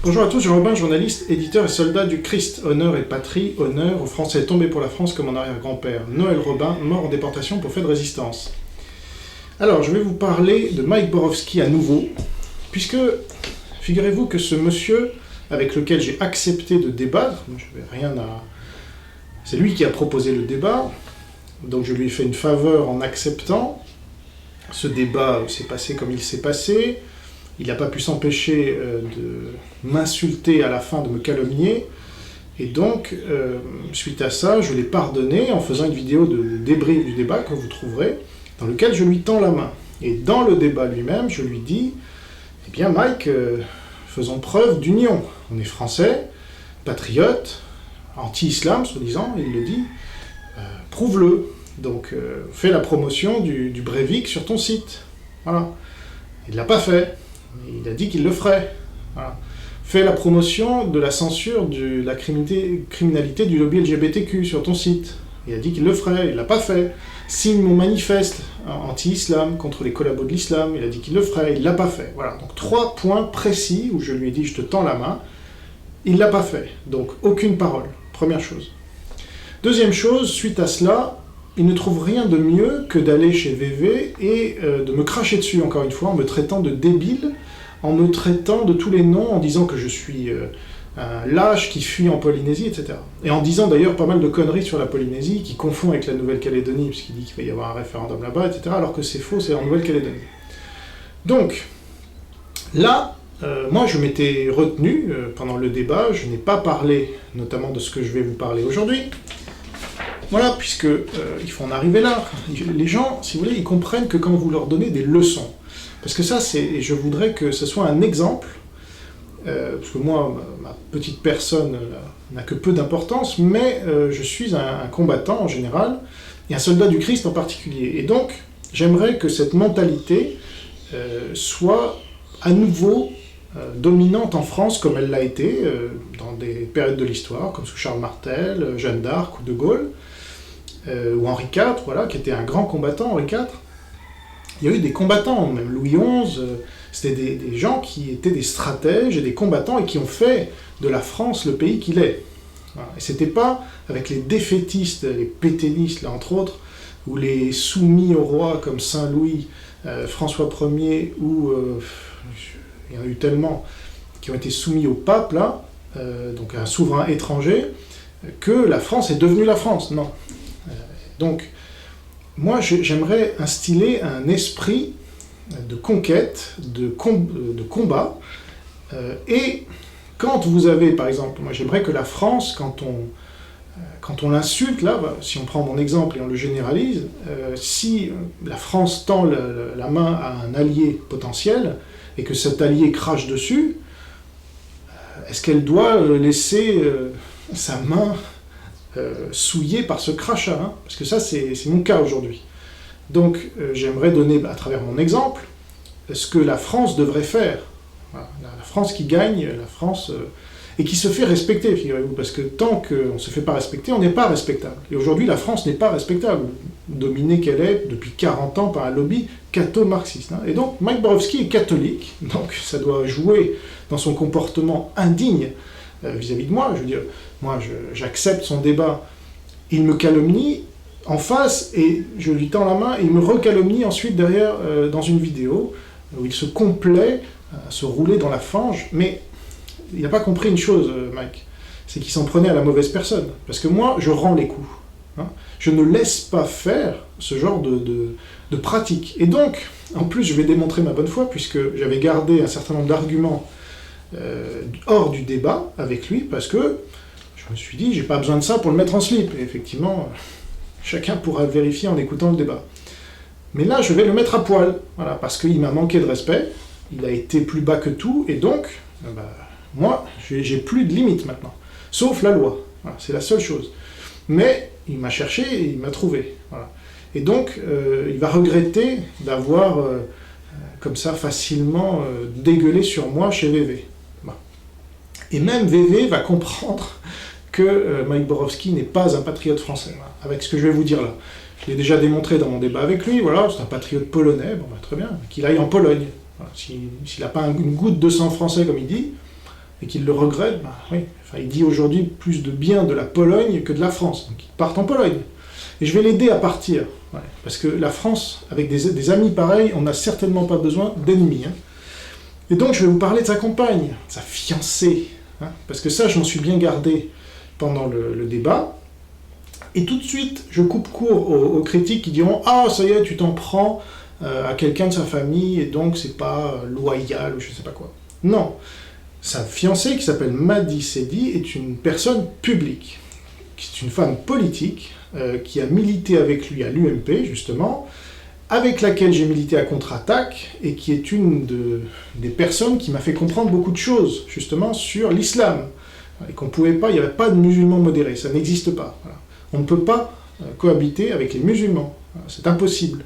Bonjour à tous, Jean Robin, journaliste, éditeur et soldat du Christ. Honneur et patrie, honneur aux Français tombés pour la France comme mon arrière-grand-père. Noël Robin, mort en déportation pour fait de résistance. Alors, je vais vous parler de Mike Borowski à nouveau, puisque, figurez-vous que ce monsieur, avec lequel j'ai accepté de débattre, je n'avais rien à... C'est lui qui a proposé le débat, donc je lui ai fait une faveur en acceptant. Ce débat s'est passé comme il s'est passé. Il n'a pas pu s'empêcher de m'insulter à la fin, de me calomnier. Et donc, suite à ça, je l'ai pardonné en faisant une vidéo de débrief du débat que vous trouverez, dans lequel je lui tends la main. Et dans le débat lui-même, je lui dis, eh bien Mike, faisons preuve d'union. On est français, patriote, anti-islam, soi-disant, il le dit, prouve-le. Donc, fais la promotion du Breivik sur ton site. Voilà. Il ne l'a pas fait. Il a dit qu'il le ferait. Voilà. Fais la promotion de la censure de la criminalité du lobby LGBTQ sur ton site. Il a dit qu'il le ferait, il ne l'a pas fait. Signe mon manifeste anti-islam contre les collabos de l'islam, il a dit qu'il le ferait, il ne l'a pas fait. Voilà, donc 3 points précis où je lui ai dit je te tends la main, il ne l'a pas fait. Donc aucune parole, première chose. Deuxième chose, suite à cela, il ne trouve rien de mieux que d'aller chez VV et de me cracher dessus, encore une fois, en me traitant de débile, en me traitant de tous les noms, en disant que je suis un lâche qui fuit en Polynésie, etc. Et en disant d'ailleurs pas mal de conneries sur la Polynésie, qui confond avec la Nouvelle-Calédonie, puisqu'il dit qu'il va y avoir un référendum là-bas, etc., alors que c'est faux, c'est en Nouvelle-Calédonie. Donc, là, moi je m'étais retenu pendant le débat, je n'ai pas parlé notamment de ce que je vais vous parler aujourd'hui. Voilà, puisque il faut en arriver là. Les gens, si vous voulez, ils comprennent que quand vous leur donnez des leçons, parce que ça, et je voudrais que ce soit un exemple, parce que moi, ma petite personne n'a que peu d'importance, mais je suis un combattant en général, et un soldat du Christ en particulier. Et donc, j'aimerais que cette mentalité soit à nouveau dominante en France, comme elle l'a été dans des périodes de l'histoire, comme sous Charles Martel, Jeanne d'Arc ou De Gaulle, ou Henri IV, voilà, qui était un grand combattant, Henri IV. Il y a eu des combattants, même Louis XI, c'était des gens qui étaient des stratèges et des combattants et qui ont fait de la France le pays qu'il est. Voilà. Et c'était pas avec les défaitistes, les pétainistes, là, entre autres, ou les soumis au roi comme Saint-Louis, François Ier, ou il y en a eu tellement qui ont été soumis au pape, là, donc à un souverain étranger, que la France est devenue la France. Non. Donc, moi, j'aimerais instiller un esprit de conquête, de combat, et quand vous avez, par exemple, moi j'aimerais que la France, quand on l'insulte, là, si on prend mon exemple et on le généralise, si la France tend la main à un allié potentiel, et que cet allié crache dessus, est-ce qu'elle doit laisser sa main souillée par ce crachat, hein? Parce que ça, c'est mon cas aujourd'hui. Donc, j'aimerais donner, à travers mon exemple, ce que la France devrait faire. Voilà, la France qui gagne, la France... et qui se fait respecter, figurez-vous, parce que tant qu'on ne se fait pas respecter, on n'est pas respectable. Et aujourd'hui, la France n'est pas respectable, dominée qu'elle est depuis 40 ans par un lobby catho-marxiste. Hein. Et donc, Mike Borowski est catholique, donc ça doit jouer dans son comportement indigne vis-à-vis de moi. Je veux dire, moi, j'accepte son débat, il me calomnie en face, et je lui tends la main, et il me recalomnie ensuite derrière dans une vidéo, où il se complaît à se rouler dans la fange, mais il n'a pas compris une chose, Mike, c'est qu'il s'en prenait à la mauvaise personne, parce que moi, je rends les coups. Hein. Je ne laisse pas faire ce genre de pratique. Et donc, en plus, je vais démontrer ma bonne foi, puisque j'avais gardé un certain nombre d'arguments hors du débat avec lui, parce que je me suis dit, j'ai pas besoin de ça pour le mettre en slip. Et effectivement, chacun pourra vérifier en écoutant le débat. Mais là, je vais le mettre à poil, voilà, parce qu'il m'a manqué de respect, il a été plus bas que tout, et donc, moi, j'ai plus de limites maintenant, sauf la loi, voilà, c'est la seule chose. Mais il m'a cherché et il m'a trouvé, voilà. Et donc, il va regretter d'avoir, comme ça, facilement dégueulé sur moi chez VV. Voilà. Et même VV va comprendre que Mike Borowski n'est pas un patriote français, voilà, avec ce que je vais vous dire là. Je l'ai déjà démontré dans mon débat avec lui, voilà, c'est un patriote polonais, bon, bah, très bien, qu'il aille en Pologne. Voilà, s'il n'a pas une goutte de sang français, comme il dit, et qu'il le regrette, oui. Enfin, il dit aujourd'hui plus de bien de la Pologne que de la France, donc il part en Pologne. Et je vais l'aider à partir, ouais, parce que la France, avec des amis pareils, on n'a certainement pas besoin d'ennemis. Hein. Et donc je vais vous parler de sa compagne, de sa fiancée, hein, parce que ça je m'en suis bien gardé pendant le débat. Et tout de suite, je coupe court aux critiques qui diront « Ah, ça y est, tu t'en prends à quelqu'un de sa famille, et donc c'est pas loyal, ou je sais pas quoi. » Non, sa fiancée, qui s'appelle Madi Sedi, est une personne publique, qui est une femme politique, qui a milité avec lui à l'UMP, justement, avec laquelle j'ai milité à Contre-Attaque, et qui est une des personnes qui m'a fait comprendre beaucoup de choses, justement, sur l'islam. Et qu'on pouvait pas, il n'y avait pas de musulmans modérés, ça n'existe pas. Voilà. On ne peut pas cohabiter avec les musulmans, voilà, c'est impossible.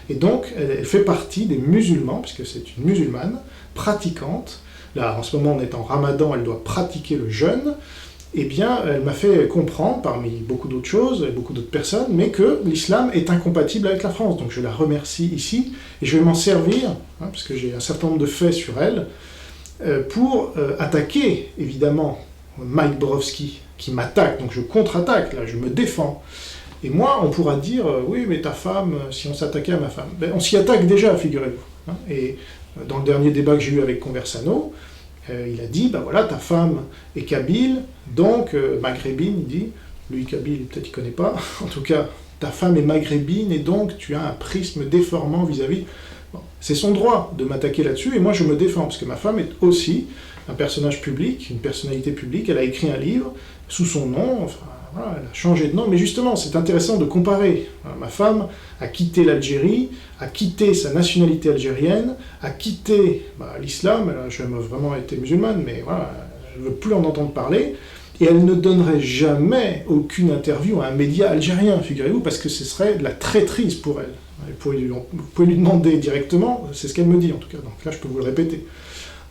Et donc, elle fait partie des musulmans, puisque c'est une musulmane, pratiquante. Là, en ce moment, on est en Ramadan, elle doit pratiquer le jeûne. Eh bien, elle m'a fait comprendre, parmi beaucoup d'autres choses, et beaucoup d'autres personnes, mais que l'islam est incompatible avec la France. Donc je la remercie ici, et je vais m'en servir, hein, parce que j'ai un certain nombre de faits sur elle, pour attaquer, évidemment, Mike Borowski, qui m'attaque, donc je contre-attaque, là, je me défends. Et moi, on pourra dire, oui, mais ta femme, si on s'attaquait à ma femme, ben, on s'y attaque déjà, figurez-vous. Hein, et dans le dernier débat que j'ai eu avec Conversano, il a dit, ben voilà, ta femme est kabyle, donc maghrébine, il dit, lui kabyle, peut-être il connaît pas, en tout cas, ta femme est maghrébine, et donc tu as un prisme déformant vis-à-vis... Bon, c'est son droit de m'attaquer là-dessus, et moi je me défends, parce que ma femme est aussi un personnage public, une personnalité publique, elle a écrit un livre sous son nom, enfin, voilà, elle a changé de nom, mais justement, c'est intéressant de comparer. Voilà, ma femme a quitté l'Algérie, a quitté sa nationalité algérienne, a quitté l'islam, elle a jamais vraiment été musulmane, mais voilà, je ne veux plus en entendre parler, et elle ne donnerait jamais aucune interview à un média algérien, figurez-vous, parce que ce serait de la traîtrise pour elle. Vous pouvez lui demander directement, c'est ce qu'elle me dit en tout cas, donc là je peux vous le répéter.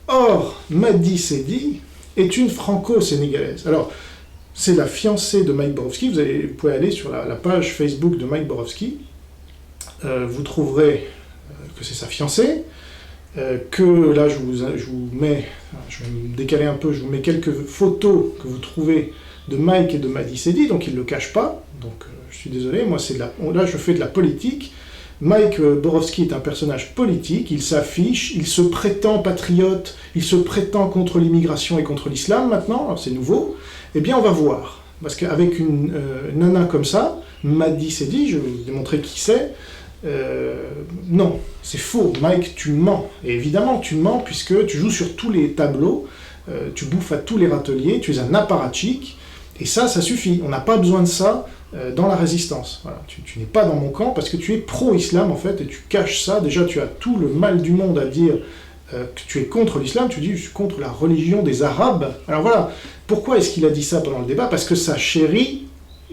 Or, Madi Sedi est une franco-sénégalaise. Alors, c'est la fiancée de Mike Borowski, vous pouvez aller sur la page Facebook de Mike Borowski, vous trouverez que c'est sa fiancée, que là je vous mets, je vais me décaler un peu, je vous mets quelques photos que vous trouvez de Mike et de Madi Sedi, donc il ne le cache pas, donc je suis désolé, moi là je fais de la politique. Mike Borowski est un personnage politique, il s'affiche, il se prétend patriote, il se prétend contre l'immigration et contre l'islam maintenant, alors c'est nouveau, eh bien on va voir. Parce qu'avec une nana comme ça, Madi Sedi, je vais vous démontrer qui c'est, non, c'est faux, Mike, tu mens. Et évidemment tu mens puisque tu joues sur tous les tableaux, tu bouffes à tous les râteliers, tu es un apparatchik, et ça suffit, on n'a pas besoin de ça dans la résistance. Voilà. Tu n'es pas dans mon camp parce que tu es pro-islam en fait, et tu caches ça. Déjà tu as tout le mal du monde à dire que tu es contre l'islam, tu dis je suis contre la religion des Arabes. Alors voilà, pourquoi est-ce qu'il a dit ça pendant le débat? Parce que sa chérie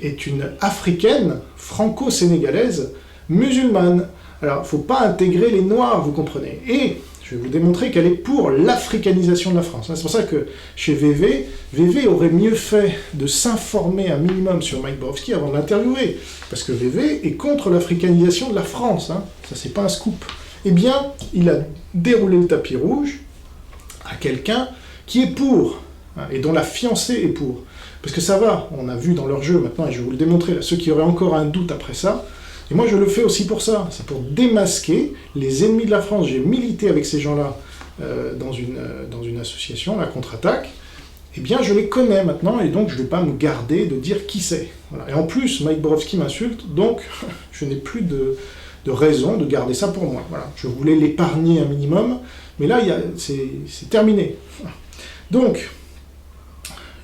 est une africaine, franco-sénégalaise, musulmane. Alors il ne faut pas intégrer les noirs, vous comprenez. Et je vais vous démontrer qu'elle est pour l'africanisation de la France. C'est pour ça que chez VV aurait mieux fait de s'informer un minimum sur Mike Borowski avant de l'interviewer. Parce que VV est contre l'africanisation de la France. Hein. Ça, c'est pas un scoop. Eh bien, il a déroulé le tapis rouge à quelqu'un qui est pour, hein, et dont la fiancée est pour. Parce que ça va, on a vu dans leur jeu maintenant, et je vais vous le démontrer, là, ceux qui auraient encore un doute après ça, et moi je le fais aussi pour ça, c'est pour démasquer les ennemis de la France. J'ai milité avec ces gens-là dans une association, la Contre-Attaque, eh bien je les connais maintenant, et donc je ne vais pas me garder de dire qui c'est. Voilà. Et en plus, Mike Borowski m'insulte, donc je n'ai plus de raison de garder ça pour moi. Voilà. Je voulais l'épargner un minimum, mais là c'est terminé. Donc,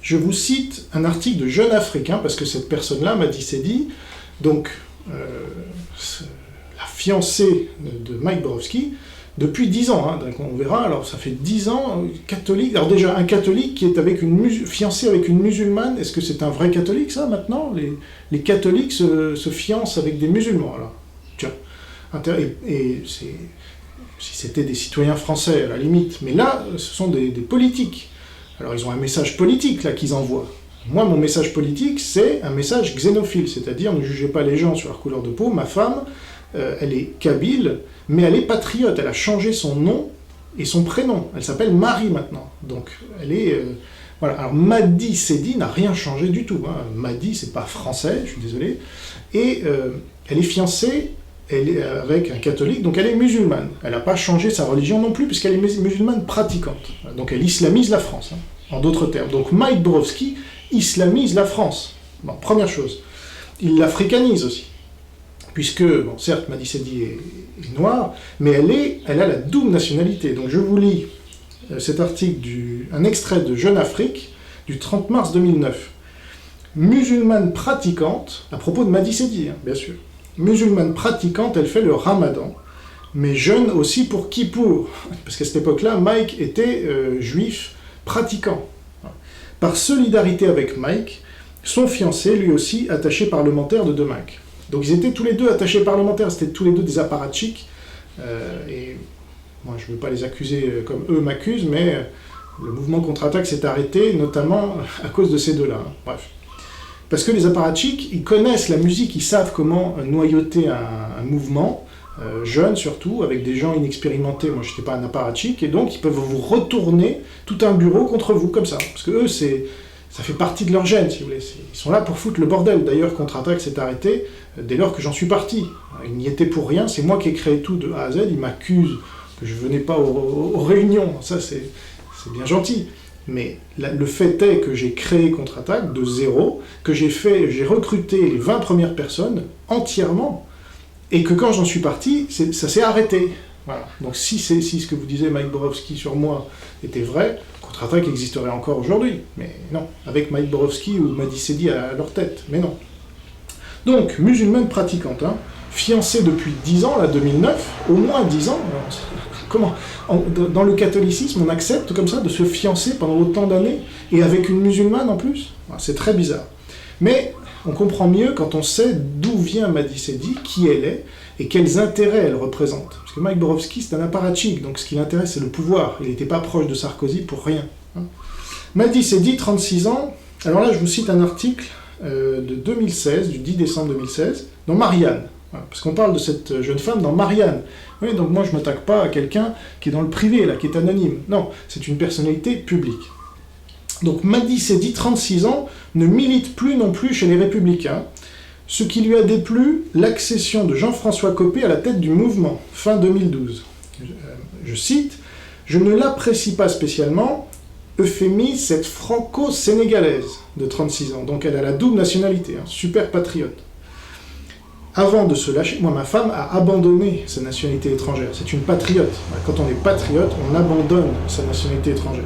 je vous cite un article de Jeune Africain, parce que cette personne-là m'a dit, c'est dit, donc la fiancée de Mike Borowski, depuis 10 ans, hein, donc on verra, alors ça fait 10 ans, catholique, alors déjà un catholique qui est avec fiancé avec une musulmane, est-ce que c'est un vrai catholique ça maintenant? Les catholiques se fiancent avec des musulmans, alors, tiens, et si c'était des citoyens français à la limite, mais là ce sont des politiques, alors ils ont un message politique là qu'ils envoient. Moi, mon message politique, c'est un message xénophile, c'est-à-dire ne jugez pas les gens sur leur couleur de peau. Ma femme, elle est kabyle, mais elle est patriote, elle a changé son nom, et son prénom. Elle s'appelle Marie maintenant. Donc, elle est... voilà. Alors, Madi Sedi n'a rien changé du tout. Hein. Madi, c'est pas français, je suis désolé. Et elle est fiancée avec un catholique, donc elle est musulmane. Elle n'a pas changé sa religion non plus, puisqu'elle est musulmane pratiquante. Donc, elle islamise la France, hein, en d'autres termes. Donc, Mike Borowski islamise la France. Bon, première chose. Il l'africanise aussi. Puisque, bon, certes, Madi Sedi est noire, mais elle a la double nationalité. Donc je vous lis cet article, un extrait de Jeune Afrique, du 30 mars 2009. Musulmane pratiquante, à propos de Madi Sedi, hein, bien sûr. Musulmane pratiquante, elle fait le ramadan, mais jeûne aussi pour Kippour. Parce qu'à cette époque-là, Mike était juif pratiquant. Par solidarité avec Mike, son fiancé, lui aussi, attaché parlementaire de Mike. Donc ils étaient tous les deux attachés parlementaires, c'était tous les deux des apparatchiks, et moi je ne veux pas les accuser comme eux m'accusent, mais le mouvement contre-attaque s'est arrêté, notamment à cause de ces deux-là. Hein. Bref. Parce que les apparatchiks, ils connaissent la musique, ils savent comment noyauter un mouvement, jeune surtout, avec des gens inexpérimentés, moi je n'étais pas un apparatchik, et donc ils peuvent vous retourner tout un bureau contre vous, comme ça. Parce que eux, ça fait partie de leur gène, si vous voulez. Ils sont là pour foutre le bordel. D'ailleurs, Contre-Attaque s'est arrêté dès lors que j'en suis parti. Il n'y était pour rien, c'est moi qui ai créé tout de A à Z. Ils m'accusent que je ne venais pas aux réunions. Ça, c'est bien gentil. Mais le fait est que j'ai créé Contre-Attaque de zéro, que j'ai recruté les 20 premières personnes entièrement, et que quand j'en suis parti, ça s'est arrêté. Voilà. Donc si ce que vous disiez Mike Borowski sur moi était vrai, Contre-Attaque existerait encore aujourd'hui. Mais non, avec Mike Borowski ou Madi Sedi à leur tête. Mais non. Donc, musulmane pratiquante, hein, fiancée depuis 10 ans, là, 2009, au moins 10 ans. Alors, comment dans le catholicisme, on accepte comme ça de se fiancer pendant autant d'années, et avec une musulmane en plus? C'est très bizarre. Mais on comprend mieux quand on sait d'où vient Madi Sedi, qui elle est, et quels intérêts elle représente. Parce que Mike Borowski, c'est un apparatchik, donc ce qui l'intéresse, c'est le pouvoir. Il n'était pas proche de Sarkozy pour rien. Hein. Madi Sedi, 36 ans. Alors là, je vous cite un article de 2016, du 10 décembre 2016, dans Marianne. Voilà, parce qu'on parle de cette jeune femme dans Marianne. Oui, donc moi, je ne m'attaque pas à quelqu'un qui est dans le privé, là, qui est anonyme. Non, c'est une personnalité publique. Donc Madi Sedi, 36 ans, ne milite plus non plus chez les Républicains, ce qui lui a déplu, l'accession de Jean-François Copé à la tête du mouvement, fin 2012. Je cite, « Je ne l'apprécie pas spécialement, euphémise cette franco-sénégalaise de 36 ans. » Donc elle a la double nationalité, hein, super patriote. Avant de se lâcher, moi ma femme a abandonné sa nationalité étrangère, c'est une patriote. Quand on est patriote, on abandonne sa nationalité étrangère.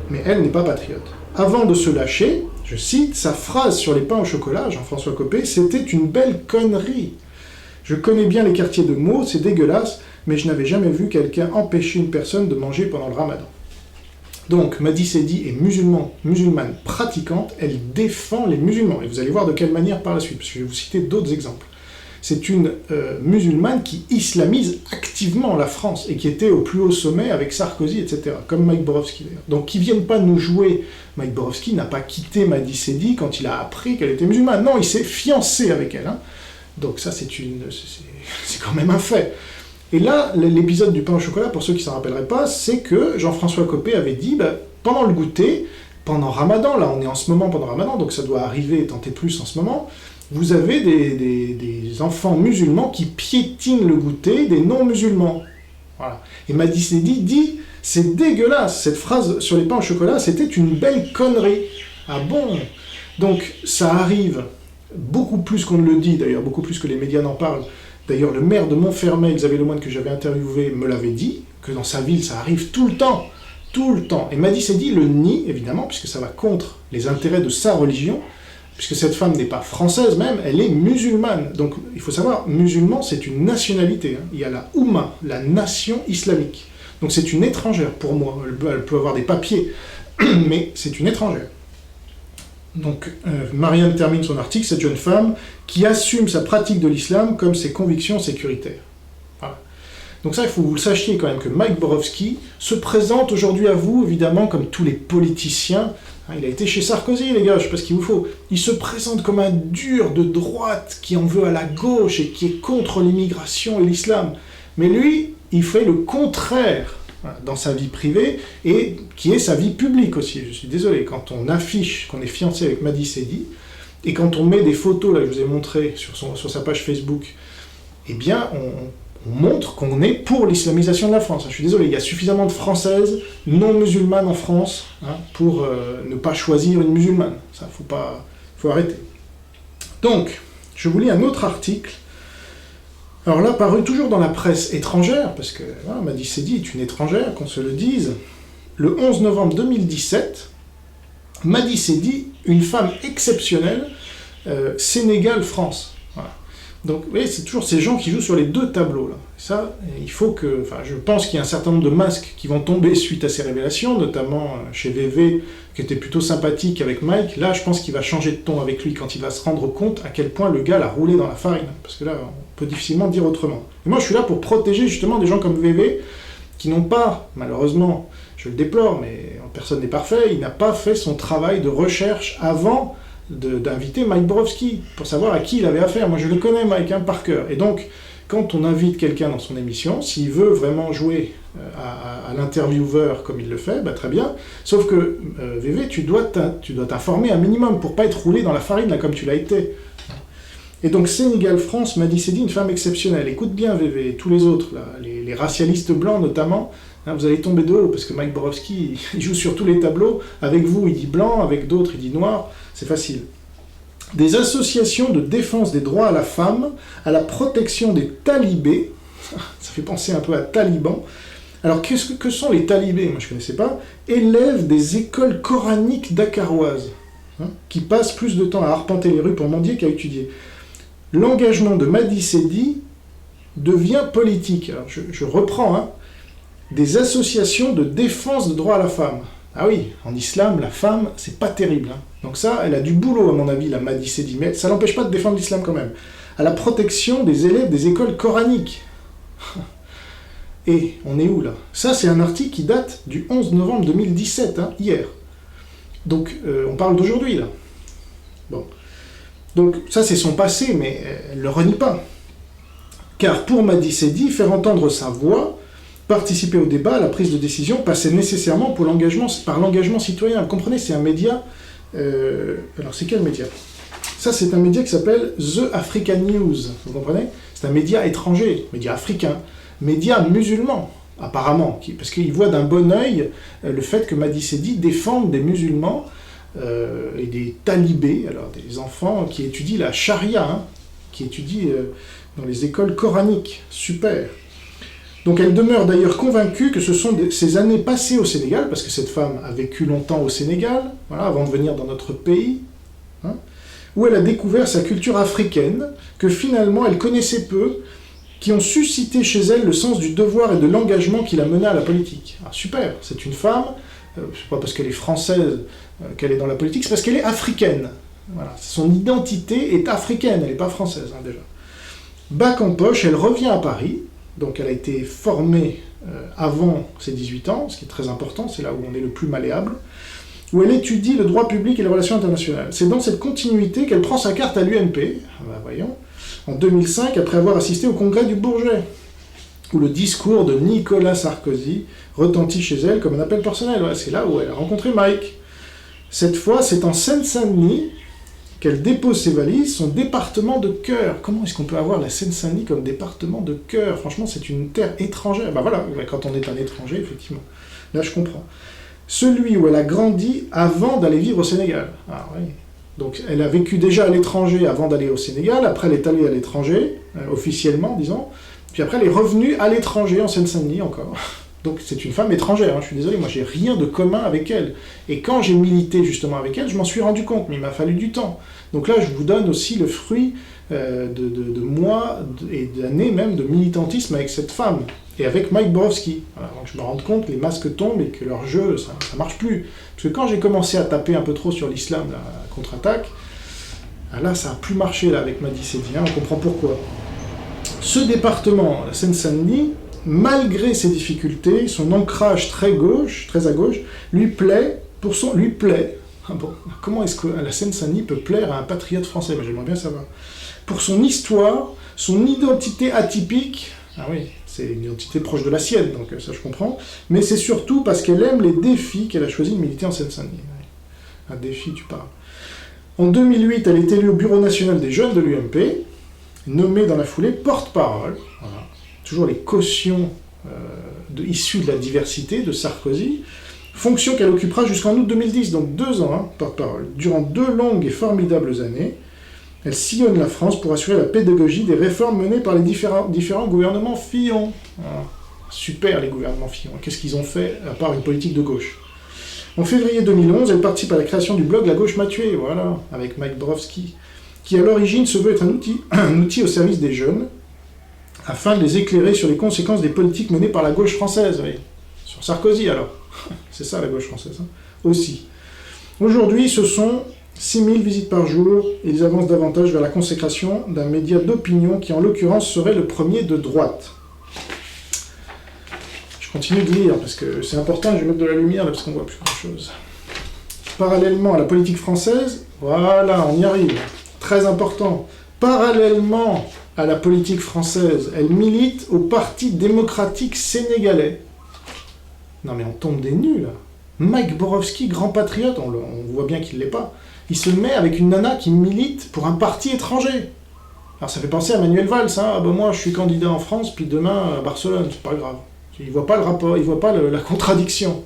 Mais elle n'est pas patriote. Avant de se lâcher, je cite, sa phrase sur les pains au chocolat, Jean-François Copé, c'était une belle connerie. Je connais bien les quartiers de Meaux, c'est dégueulasse, mais je n'avais jamais vu quelqu'un empêcher une personne de manger pendant le ramadan. Donc, Madi Sedi est musulmane pratiquante, elle défend les musulmans. Et vous allez voir de quelle manière par la suite, parce que je vais vous citer d'autres exemples. C'est une musulmane qui islamise activement la France, et qui était au plus haut sommet avec Sarkozy, etc., comme Mike Borowski d'ailleurs. Donc, qui ne viennent pas nous jouer. Mike Borowski n'a pas quitté Madi Sedi quand il a appris qu'elle était musulmane. Non, il s'est fiancé avec elle. Hein. Donc ça, c'est quand même un fait. Et là, l'épisode du pain au chocolat, pour ceux qui ne s'en rappelleraient pas, c'est que Jean-François Copé avait dit, pendant le goûter, pendant Ramadan, là on est en ce moment pendant Ramadan, donc ça doit arriver, tenter plus en ce moment, vous avez des enfants musulmans qui piétinent le goûter des non-musulmans. Voilà. Et Madi Sedi dit, c'est dégueulasse, cette phrase sur les pains au chocolat, c'était une belle connerie. Ah bon? Donc ça arrive beaucoup plus qu'on ne le dit, d'ailleurs, beaucoup plus que les médias n'en parlent. D'ailleurs, le maire de Montfermeil, Xavier Lemoine, que j'avais interviewé, me l'avait dit, que dans sa ville, ça arrive tout le temps. Tout le temps. Et Madi Sedi le nie, évidemment, puisque ça va contre les intérêts de sa religion, puisque cette femme n'est pas française même, elle est musulmane. Donc, il faut savoir, musulman, c'est une nationalité. Hein. Il y a la Oumma, la nation islamique. Donc, c'est une étrangère, pour moi. Elle peut avoir des papiers, mais c'est une étrangère. Donc, Marianne termine son article, cette jeune femme qui assume sa pratique de l'islam comme ses convictions sécuritaires. Voilà. Donc ça, il faut que vous le sachiez quand même, que Mike Borowski se présente aujourd'hui à vous, évidemment, comme tous les politiciens. Hein, il a été chez Sarkozy, les gars, je sais pas ce qu'il vous faut. Il se présente comme un dur de droite qui en veut à la gauche et qui est contre l'immigration et l'islam. Mais lui, il fait le contraire voilà, dans sa vie privée, et qui est sa vie publique aussi. Je suis désolé, quand on affiche qu'on est fiancé avec Madi Sedi, et quand on met des photos, là, que je vous ai montré sur sa page Facebook, eh bien, on montre qu'on est pour l'islamisation de la France. Je suis désolé, il y a suffisamment de Françaises non musulmanes en France pour ne pas choisir une musulmane. Ça, faut arrêter. Donc, je vous lis un autre article. Alors là, paru toujours dans la presse étrangère, parce que Madi Sedi est une étrangère, qu'on se le dise. Le 11 novembre 2017, Madi Sedi, une femme exceptionnelle, Sénégal-France. Voilà. Donc, vous voyez, c'est toujours ces gens qui jouent sur les deux tableaux, là. Ça, il faut que... Enfin, je pense qu'il y a un certain nombre de masques qui vont tomber suite à ces révélations, notamment chez VV, qui était plutôt sympathique avec Mike. Là, je pense qu'il va changer de ton avec lui quand il va se rendre compte à quel point le gars l'a roulé dans la farine. Parce que là, on peut difficilement dire autrement. Et moi, je suis là pour protéger justement des gens comme VV, qui n'ont pas, malheureusement, je le déplore, mais personne n'est parfait, il n'a pas fait son travail de recherche avant d'inviter Mike Borowski, pour savoir à qui il avait affaire. Moi, je le connais, Mike, par cœur. Et donc, quand on invite quelqu'un dans son émission, s'il veut vraiment jouer à l'intervieweur comme il le fait, bah, très bien. Sauf que, VV, tu dois t'informer un minimum pour pas être roulé dans la farine, là, comme tu l'as été. Et donc, Sénégal-France, Madi Sedi, une femme exceptionnelle. Écoute bien, VV, et tous les autres, là, les racialistes blancs notamment, vous allez tomber de haut, parce que Mike Borowski, il joue sur tous les tableaux. Avec vous, il dit blanc, avec d'autres, il dit noir. C'est facile. Des associations de défense des droits à la femme, à la protection des talibés, ça fait penser un peu à talibans. Alors, que sont les talibés? Moi, je ne connaissais pas. Élèves des écoles coraniques dakaroises, qui passent plus de temps à arpenter les rues pour mendier qu'à étudier. L'engagement de Madi Sedi devient politique. Alors, je reprends, des associations de défense des droits à la femme. Ah oui, en islam, la femme, c'est pas terrible. Donc ça, elle a du boulot, à mon avis, la Madi Sedi, mais ça l'empêche pas de défendre l'islam quand même. À la protection des élèves des écoles coraniques. Et on est où, là? Ça, c'est un article qui date du 11 novembre 2017, hier. Donc, on parle d'aujourd'hui, là. Bon. Donc, ça, c'est son passé, mais elle le renie pas. Car pour Madi Sedi, faire entendre sa voix, participer au débat, à la prise de décision, passait nécessairement par l'engagement citoyen. Vous comprenez, c'est un média... alors, c'est quel média? Ça, c'est un média qui s'appelle The African News. Vous comprenez? C'est un média étranger, média africain, média musulman, apparemment, parce qu'il voit d'un bon œil le fait que Madi Sedi défende des musulmans et des talibés, alors des enfants qui étudient la charia, qui étudient dans les écoles coraniques. Super. Donc elle demeure d'ailleurs convaincue que ce sont ces années passées au Sénégal, parce que cette femme a vécu longtemps au Sénégal, voilà, avant de venir dans notre pays, où elle a découvert sa culture africaine, que finalement elle connaissait peu, qui ont suscité chez elle le sens du devoir et de l'engagement qui la mena à la politique. Alors, super, c'est une femme, c'est pas parce qu'elle est française qu'elle est dans la politique, c'est parce qu'elle est africaine. Voilà, son identité est africaine, elle n'est pas française déjà. Bac en poche, elle revient à Paris. Donc elle a été formée avant ses 18 ans, ce qui est très important, c'est là où on est le plus malléable, où elle étudie le droit public et les relations internationales. C'est dans cette continuité qu'elle prend sa carte à l'UMP, voyons, en 2005, après avoir assisté au congrès du Bourget, où le discours de Nicolas Sarkozy retentit chez elle comme un appel personnel. Ouais, c'est là où elle a rencontré Mike. Cette fois, c'est en Seine-Saint-Denis qu'elle dépose ses valises, son département de cœur. Comment est-ce qu'on peut avoir la Seine-Saint-Denis comme département de cœur? Franchement, c'est une terre étrangère. Ben voilà, quand on est un étranger, effectivement. Là, je comprends. Celui où elle a grandi avant d'aller vivre au Sénégal. Ah oui. Donc, elle a vécu déjà à l'étranger avant d'aller au Sénégal. Après, elle est allée à l'étranger, officiellement, disons. Puis après, elle est revenue à l'étranger, en Seine-Saint-Denis encore. Donc c'est une femme étrangère, je suis désolé, moi j'ai rien de commun avec elle. Et quand j'ai milité justement avec elle, je m'en suis rendu compte, mais il m'a fallu du temps. Donc là, je vous donne aussi le fruit de mois et d'années même de militantisme avec cette femme. Et avec Mike Borowski. Voilà, donc je me rends compte que les masques tombent et que leur jeu, ça marche plus. Parce que quand j'ai commencé à taper un peu trop sur l'islam, la contre-attaque, là ça a plus marché là, avec Madi Sedi, on comprend pourquoi. Ce département, la Seine-Saint-Denis, malgré ses difficultés, son ancrage très à gauche, lui plaît. Ah bon, comment est-ce que la Seine-Saint-Denis peut plaire à un patriote français? J'aimerais bien savoir. Pour son histoire, son identité atypique, ah oui, c'est une identité proche de la sienne, donc ça je comprends. Mais c'est surtout parce qu'elle aime les défis qu'elle a choisi de militer en Seine-Saint-Denis. Un défi, tu parles. En 2008, elle est élue au Bureau national des jeunes de l'UMP, nommée dans la foulée porte-parole. Voilà. Toujours les cautions issues de la diversité de Sarkozy, fonction qu'elle occupera jusqu'en août 2010, donc 2 ans, hein, porte-parole. Durant 2 longues et formidables années, elle sillonne la France pour assurer la pédagogie des réformes menées par les différents gouvernements Fillon. Voilà. Super, les gouvernements Fillon. Qu'est-ce qu'ils ont fait, à part une politique de gauche? En février 2011, elle participe à la création du blog La Gauche m'a tué, voilà, avec Mike Borowski, qui à l'origine se veut être un outil au service des jeunes, afin de les éclairer sur les conséquences des politiques menées par la gauche française. Oui. Sur Sarkozy, alors. C'est ça, la gauche française, hein. Aussi. Aujourd'hui, ce sont 6000 visites par jour, et ils avancent davantage vers la consécration d'un média d'opinion qui, en l'occurrence, serait le premier de droite. Je continue de lire, parce que c'est important, je vais mettre de la lumière, là, parce qu'on voit plus grand-chose. Parallèlement à la politique française, voilà, on y arrive. Très important. Parallèlement à la politique française, elle milite au Parti démocratique sénégalais. Non mais on tombe des nues, là. Mike Borowski, grand patriote, on voit bien qu'il ne l'est pas, il se met avec une nana qui milite pour un parti étranger. Alors ça fait penser à Manuel Valls, hein. Ah ben moi je suis candidat en France, puis demain à Barcelone, c'est pas grave. Il voit pas le rapport, il voit pas la contradiction.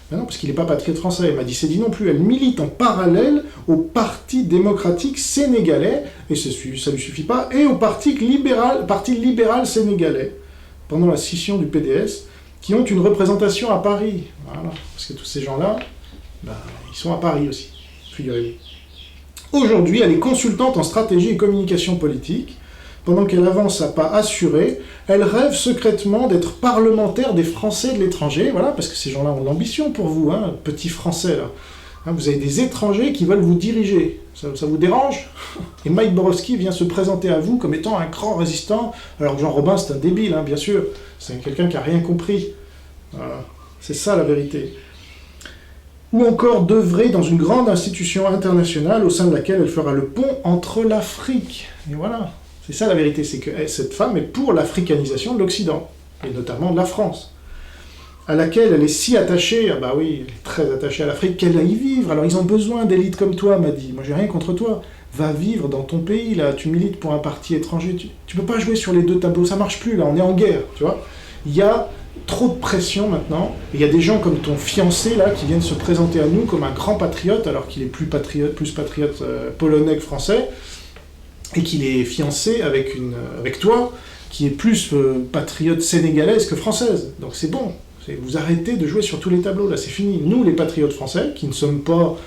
Ben non, parce qu'il n'est pas patriote français. Madi Sedi non plus. Elle milite en parallèle au Parti démocratique sénégalais, et ça ne lui suffit pas, et au Parti libéral sénégalais, pendant la scission du PDS, qui ont une représentation à Paris. Voilà. Parce que tous ces gens-là, ben, ils sont à Paris aussi, figurez-vous. Aujourd'hui, elle est consultante en stratégie et communication politique. Pendant qu'elle avance à pas assurés, elle rêve secrètement d'être parlementaire des Français de l'étranger, voilà, parce que ces gens-là ont l'ambition pour vous, hein, petits Français, là. Hein, vous avez des étrangers qui veulent vous diriger. Ça vous dérange? Et Mike Borowski vient se présenter à vous comme étant un grand résistant, alors que Jean Robin, c'est un débile, hein, bien sûr. C'est quelqu'un qui n'a rien compris. Voilà. C'est ça, la vérité. Ou encore d'œuvrer dans une grande institution internationale au sein de laquelle elle fera le pont entre l'Afrique. Et voilà. C'est ça la vérité, c'est que cette femme est pour l'africanisation de l'Occident, et notamment de la France, à laquelle elle est si attachée, ah bah oui, elle est très attachée à l'Afrique, qu'elle va y vivre. Alors ils ont besoin d'élites comme toi, m'a dit. Moi j'ai rien contre toi. Va vivre dans ton pays, là, tu milites pour un parti étranger. Tu peux pas jouer sur les deux tableaux, ça marche plus, là, on est en guerre, tu vois. Il y a trop de pression maintenant, et il y a des gens comme ton fiancé, là, qui viennent se présenter à nous comme un grand patriote, alors qu'il est plus patriote polonais que français, et qu'il est fiancé avec toi, qui est plus patriote sénégalaise que française. Donc c'est bon, vous arrêtez de jouer sur tous les tableaux, là, c'est fini. Nous, les patriotes français, qui ne sommes pas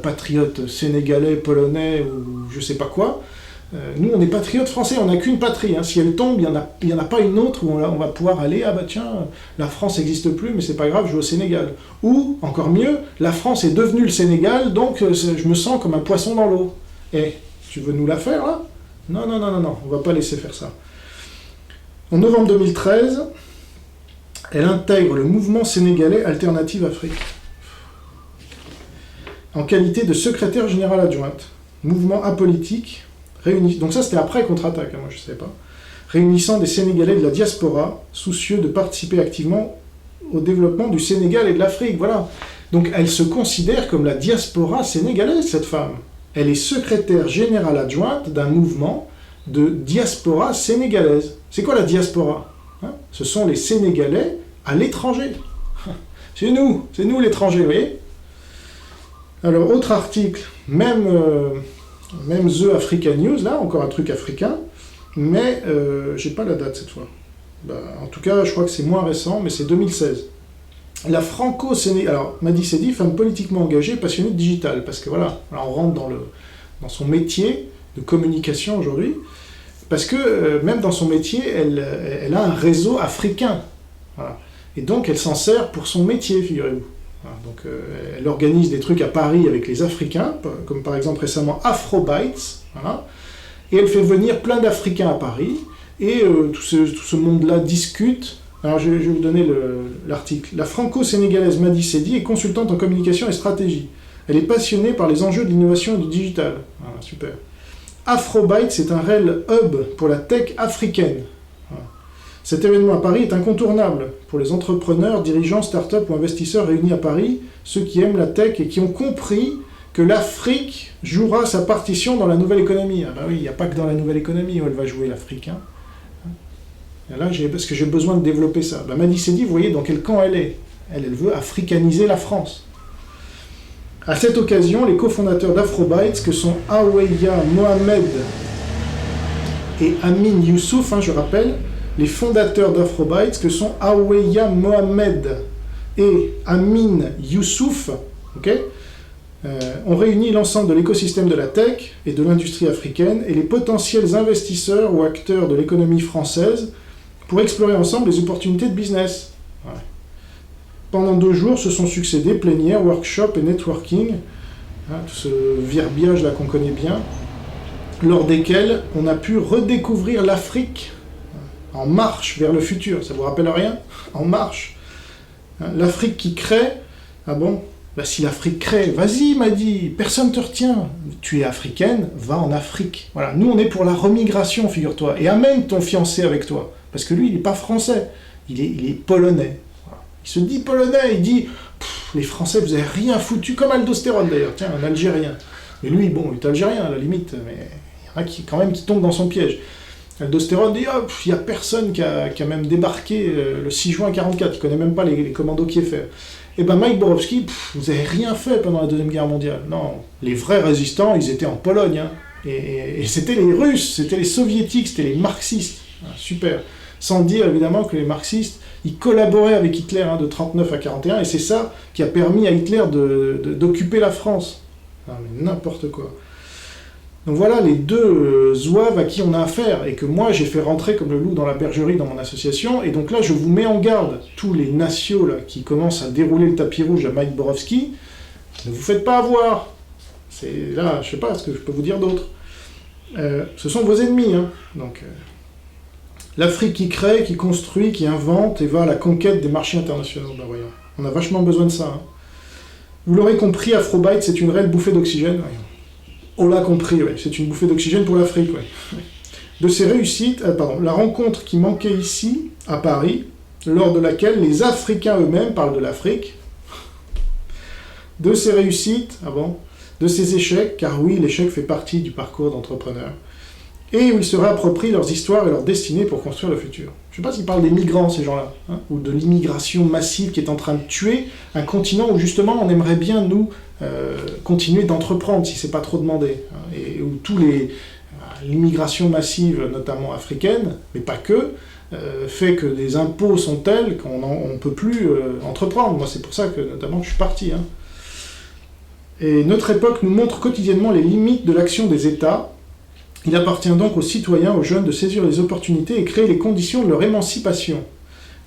patriotes sénégalais, polonais, ou je sais pas quoi, nous, on est patriotes français, on n'a qu'une patrie. Hein. Si elle tombe, il n'y en a pas une autre où on va pouvoir aller, ah bah tiens, la France n'existe plus, mais c'est pas grave, je vais au Sénégal. Ou, encore mieux, la France est devenue le Sénégal, donc je me sens comme un poisson dans l'eau. Et tu veux nous la faire, là? Non, on va pas laisser faire ça. En novembre 2013, elle intègre le mouvement sénégalais Alternative Afrique, en qualité de secrétaire générale adjointe. Mouvement apolitique, donc ça c'était après contre-attaque, hein, moi je ne savais pas, réunissant des Sénégalais de la diaspora, soucieux de participer activement au développement du Sénégal et de l'Afrique, voilà. Donc elle se considère comme la diaspora sénégalaise, cette femme. Elle est secrétaire générale adjointe d'un mouvement de diaspora sénégalaise. C'est quoi la diaspora, hein? Ce sont les Sénégalais à l'étranger. C'est nous l'étranger, vous voyez? Alors, autre article, même The Africa News, là, encore un truc africain, mais j'ai pas la date cette fois. Bah, en tout cas, je crois que c'est moins récent, mais c'est 2016. La franco-sénégalaise, alors Madi Sedi, femme politiquement engagée, passionnée de digital, parce que voilà, on rentre dans son métier de communication aujourd'hui, parce que même dans son métier, elle a un réseau africain, voilà. Et donc elle s'en sert pour son métier, figurez-vous. Voilà. Donc elle organise des trucs à Paris avec les Africains, comme par exemple récemment Afrobytes, voilà. Et elle fait venir plein d'Africains à Paris, et tout ce monde-là discute. Alors je vais vous donner l'article. La franco-sénégalaise Madi Sedi est consultante en communication et stratégie. Elle est passionnée par les enjeux de l'innovation et du digital. Voilà, super. Afrobytes, c'est un réel hub pour la tech africaine. Voilà. Cet événement à Paris est incontournable pour les entrepreneurs, dirigeants, start-up ou investisseurs réunis à Paris, ceux qui aiment la tech et qui ont compris que l'Afrique jouera sa partition dans la nouvelle économie. Ah bah oui, il n'y a pas que dans la nouvelle économie où elle va jouer l'Afrique. Hein. Et là, parce que j'ai besoin de développer ça. Bah, Madi Sedi, vous voyez dans quel camp elle est. Elle veut africaniser la France. À cette occasion, les cofondateurs d'Afrobytes, que sont Aweya Mohamed et Amin Youssouf, je rappelle, les fondateurs d'Afrobytes, que sont Aweya Mohamed et Amin Youssouf, ont réuni l'ensemble de l'écosystème de la tech et de l'industrie africaine et les potentiels investisseurs ou acteurs de l'économie française pour explorer ensemble les opportunités de business. Ouais. Pendant 2 jours se sont succédés plénières, workshops et networking, tout ce verbiage-là qu'on connaît bien, lors desquels on a pu redécouvrir l'Afrique en marche vers le futur. Ça vous rappelle rien? En marche. L'Afrique qui crée, ah bon? Bah si l'Afrique crée, vas-y Madi, personne ne te retient. Tu es africaine, va en Afrique. Voilà, nous on est pour la remigration, figure-toi. Et amène ton fiancé avec toi. Parce que lui, il n'est pas français, il est polonais. Voilà. Il se dit polonais, il dit, les Français, vous n'avez rien foutu, comme Aldostérone d'ailleurs, tiens, un Algérien. Et lui, bon, il est algérien à la limite, mais il y en a quand même qui tombent dans son piège. Aldostérone dit, il n'y a personne qui a même débarqué le 6 juin 1944, il ne connaît même pas les commandos Kieffer. Et ben Mike Borowski, vous n'avez rien fait pendant la Deuxième Guerre mondiale. Non, les vrais résistants, ils étaient en Pologne. Hein. Et c'était les Russes, c'était les Soviétiques, c'était les marxistes. Super. Sans dire évidemment que les marxistes, ils collaboraient avec Hitler de 1939 à 1941, et c'est ça qui a permis à Hitler d'occuper la France. Non, mais n'importe quoi. Donc voilà les 2 zouaves à qui on a affaire, et que moi j'ai fait rentrer comme le loup dans la bergerie dans mon association, et donc là je vous mets en garde, tous les nationaux là, qui commencent à dérouler le tapis rouge à Mike Borowski, ne vous faites pas avoir. C'est là, je sais pas ce que je peux vous dire d'autre. Ce sont vos ennemis, donc... L'Afrique qui crée, qui construit, qui invente et va à la conquête des marchés internationaux. Ben voyons, on a vachement besoin de ça. Vous l'aurez compris, Afrobytes, c'est une réelle bouffée d'oxygène. On l'a compris, ouais. C'est une bouffée d'oxygène pour l'Afrique. Ouais. De ces réussites, la rencontre qui manquait ici, à Paris, lors de laquelle les Africains eux-mêmes parlent de l'Afrique, de ces réussites, de ces échecs, car oui, l'échec fait partie du parcours d'entrepreneur, et où ils se réapproprient leurs histoires et leurs destinées pour construire le futur. Je ne sais pas s'ils parlent des migrants, ces gens-là, ou de l'immigration massive qui est en train de tuer un continent où justement on aimerait bien, nous, continuer d'entreprendre, si c'est pas trop demandé, et où l'immigration massive, notamment africaine, mais pas que, fait que les impôts sont tels qu'on ne peut plus entreprendre. Moi, c'est pour ça que, notamment, je suis parti. Et notre époque nous montre quotidiennement les limites de l'action des États. Il appartient donc aux citoyens, aux jeunes, de saisir les opportunités et créer les conditions de leur émancipation.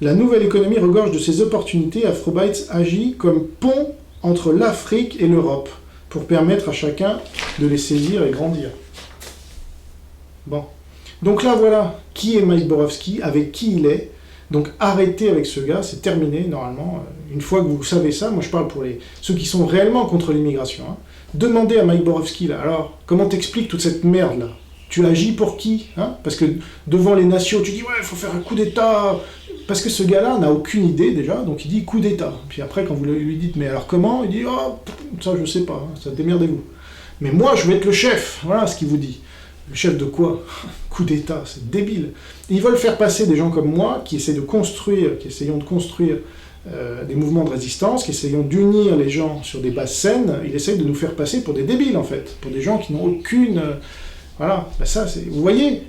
La nouvelle économie regorge de ces opportunités. Afrobytes agit comme pont entre l'Afrique et l'Europe, pour permettre à chacun de les saisir et grandir. Bon. Donc là, voilà qui est Mike Borowski, avec qui il est. Donc arrêtez avec ce gars, c'est terminé, normalement. Une fois que vous savez ça, moi je parle pour ceux qui sont réellement contre l'immigration. Demandez à Mike Borowski, là, alors, comment t'expliques toute cette merde-là? Tu agis pour qui? Parce que devant les nations, tu dis, ouais, il faut faire un coup d'État. Parce que ce gars-là n'a aucune idée, déjà, donc il dit coup d'État. Puis après, quand vous lui dites, mais alors comment? Il dit, oh, ça je sais pas, ça démerdez-vous. Mais moi, je vais être le chef, voilà ce qu'il vous dit. Le chef de quoi? Coup d'État, c'est débile. Et ils veulent faire passer des gens comme moi, qui essayons de construire des mouvements de résistance, qui essayons d'unir les gens sur des bases saines. Ils essayent de nous faire passer pour des débiles, en fait, pour des gens qui n'ont aucune... Voilà, ben ça, c'est... Vous voyez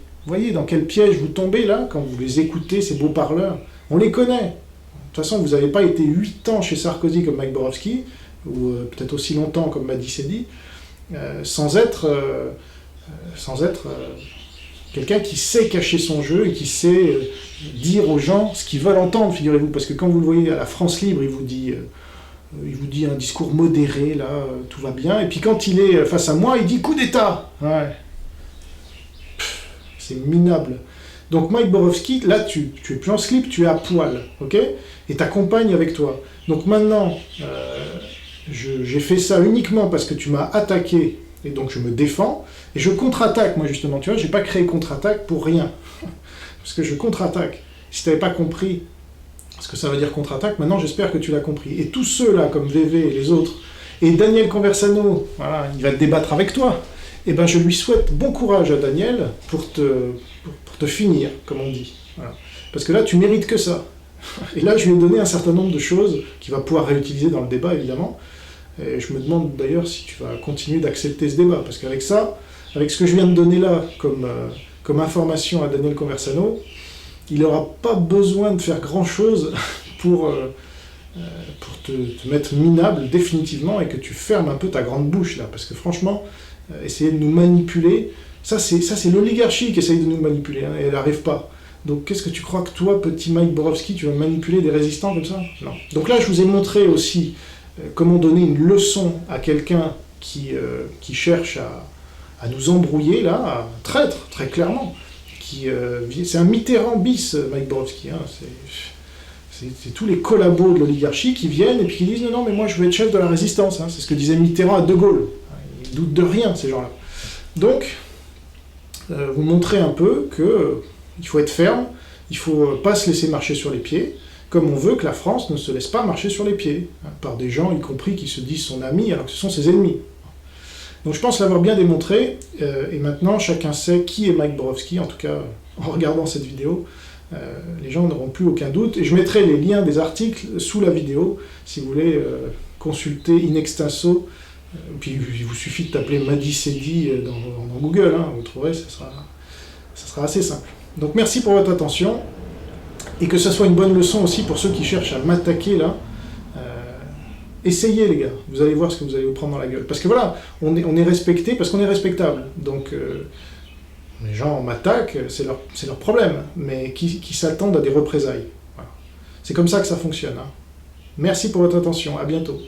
dans quel piège vous tombez, là, quand vous les écoutez, ces beaux parleurs? On les connaît. De toute façon, vous n'avez pas été 8 ans chez Sarkozy comme Mike Borowski, ou peut-être aussi longtemps comme Madi Sedi, sans être quelqu'un qui sait cacher son jeu et qui sait dire aux gens ce qu'ils veulent entendre, figurez-vous. Parce que quand vous le voyez à la France Libre, il vous dit un discours modéré, là, tout va bien. Et puis quand il est face à moi, il dit coup d'État. Ouais. C'est minable. Donc Mike Borowski, là, tu es plus en slip, tu es à poil, ok? Et ta compagne avec toi. Donc maintenant, j'ai fait ça uniquement parce que tu m'as attaqué, et donc je me défends, et je contre-attaque, moi justement, tu vois, j'ai pas créé contre-attaque pour rien. Parce que je contre-attaque. Si tu n'avais pas compris ce que ça veut dire contre-attaque, maintenant j'espère que tu l'as compris. Et tous ceux-là, comme VV et les autres, et Daniel Conversano, voilà, il va te débattre avec toi, et ben je lui souhaite bon courage à Daniel pour te finir, comme on dit. Voilà. Parce que là, tu mérites que ça. Et là, je lui ai donné un certain nombre de choses qu'il va pouvoir réutiliser dans le débat, évidemment. Et je me demande d'ailleurs si tu vas continuer d'accepter ce débat, parce qu'avec ça, avec ce que je viens de donner là comme information à Daniel Conversano, il n'aura pas besoin de faire grand-chose pour te mettre minable définitivement et que tu fermes un peu ta grande bouche là. Parce que franchement, essayer de nous manipuler, ça c'est l'oligarchie qui essaye de nous manipuler, hein, et elle n'arrive pas. Donc qu'est-ce que tu crois que toi, petit Mike Borowski, tu vas manipuler des résistants comme ça? Non. Donc là, je vous ai montré aussi comment donner une leçon à quelqu'un qui cherche à nous embrouiller, là, un traître, très clairement. C'est un Mitterrand bis, Mike Borowski. Hein, c'est tous les collabos de l'oligarchie qui viennent et puis qui disent « Non, mais moi je veux être chef de la résistance. Hein. » C'est ce que disait Mitterrand à De Gaulle. Ils doutent de rien, ces gens-là. Donc, vous montrez un peu qu'il faut être ferme, il ne faut pas se laisser marcher sur les pieds, comme on veut que la France ne se laisse pas marcher sur les pieds, hein, par des gens, y compris qui se disent son ami, alors que ce sont ses ennemis. Donc je pense l'avoir bien démontré, et maintenant chacun sait qui est Mike Borowski, en tout cas en regardant cette vidéo, les gens n'auront plus aucun doute, et je mettrai les liens des articles sous la vidéo, si vous voulez consulter in extenso, puis il vous suffit de taper Madi Sedi dans Google, hein, vous trouverez, ça sera assez simple. Donc merci pour votre attention, et que ce soit une bonne leçon aussi pour ceux qui cherchent à m'attaquer là. Essayez les gars, vous allez voir ce que vous allez vous prendre dans la gueule. Parce que voilà, on est respecté parce qu'on est respectable. Donc les gens m'attaquent, c'est leur problème, mais qui s'attendent à des représailles. Voilà. C'est comme ça que ça fonctionne. Hein. Merci pour votre attention, à bientôt.